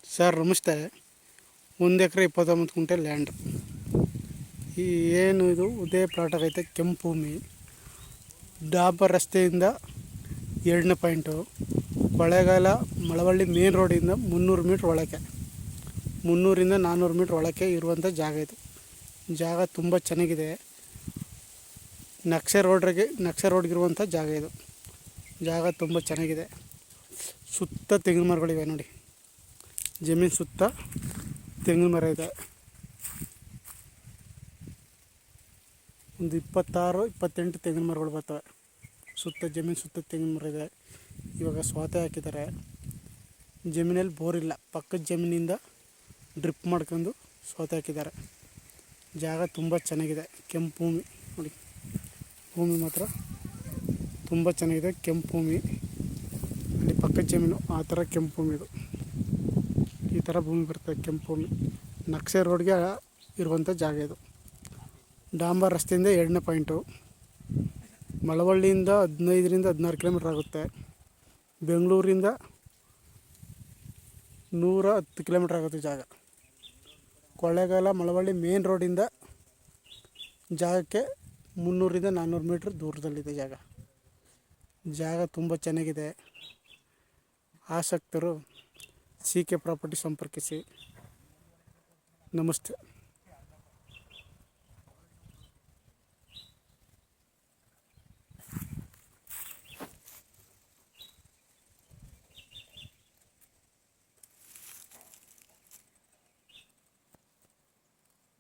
Sir ನಮಸ್ತೆ. 1 ಎಕರೆ 29 ಗುಂಟೆ land. ಈ ಏನು ಇದು ಉದಯ ಪ್ಲಾಟ್ ಆಗೈತೆ. ಕೆಂಪು ಭೂಮಿ, ಡಾಬರ್ ರಸ್ತೆಯಿಂದ 2ನೇ ಪಾಯಿಂಟು, ಕೊಳ್ಳೇಗಾಲ ಮಳವಳ್ಳಿ ಮೇನ್ ರೋಡಿಂದ 300 ಮೀಟ್ರ್ ಒಳಗೆ, 300ರಿಂದ 400 ಮೀಟ್ರ್ ಒಳಗೆ ಇರುವಂಥ ಜಾಗ ಇದು. ಜಾಗ ತುಂಬ ಚೆನ್ನಾಗಿದೆ. ನಕ್ಷೆ ರೋಡ್ಗಿರುವಂಥ ಜಾಗ ಇದು. ಜಾಗ ತುಂಬ ಚೆನ್ನಾಗಿದೆ. ಸುತ್ತ ತೆಂಗಿನ ಮರಗಳಿವೆ ನೋಡಿ. ಜಮೀನು ಸುತ್ತ ತೆಂಗಿನ ಮರ ಇದೆ. ಒಂದು 26-28 ತೆಂಗಿನ ಮರಗಳು ಬರ್ತವೆ. ಜಮೀನು ಸುತ್ತ ತೆಂಗಿನ ಮರ ಇದೆ. ಇವಾಗ ಸ್ವಾತೆ ಹಾಕಿದ್ದಾರೆ. ಜಮೀನಲ್ಲಿ ಬೋರ್ ಇಲ್ಲ. ಪಕ್ಕದ ಜಮೀನಿಂದ ಡ್ರಿಪ್ ಮಾಡ್ಕೊಂಡು ಸ್ವಾತೆ ಹಾಕಿದ್ದಾರೆ. ಜಾಗ ತುಂಬ ಚೆನ್ನಾಗಿದೆ. ಕೆಂಪು ಭೂಮಿ ನೋಡಿ. ಭೂಮಿ ಮಾತ್ರ ತುಂಬ ಚೆನ್ನಾಗಿದೆ. ಕೆಂಪು ಭೂಮಿ. ಅಲ್ಲಿ ಪಕ್ಕದ ಜಮೀನು ಆ ಥರ ಕೆಂಪು ಭೂಮಿ ಇದು. ಈ ಥರ ಭೂಮಿ ಬರ್ತದೆ ಕೆಂಪು ಭೂಮಿ. ನಕ್ಷೆ ರೋಡ್ಗೆ ಇರುವಂಥ ಜಾಗ ಇದು. ಡಾಂಬರ್ ರಸ್ತೆಯಿಂದ 2ನೇ ಪಾಯಿಂಟು. ಮಳವಳ್ಳಿಯಿಂದ 15ರಿಂದ 16 ಕಿಲೋಮೀಟ್ರ್ ಆಗುತ್ತೆ. ಬೆಂಗಳೂರಿಂದ 110 ಕಿಲೋಮೀಟ್ರ್ ಆಗುತ್ತೆ ಜಾಗ. ಕೊಳ್ಳೇಗಾಲ ಮಳವಳ್ಳಿ ಮೇನ್ ರೋಡಿಂದ ಜಾಗಕ್ಕೆ 300ರಿಂದ 400 ಮೀಟ್ರ್ ದೂರದಲ್ಲಿದೆ ಜಾಗ. ಜಾಗ ತುಂಬ ಚೆನ್ನಾಗಿದೆ. ಆಸಕ್ತರು CK ಪ್ರಾಪರ್ಟಿ ಸಂಪರ್ಕಿಸಿ. ನಮಸ್ತೆ.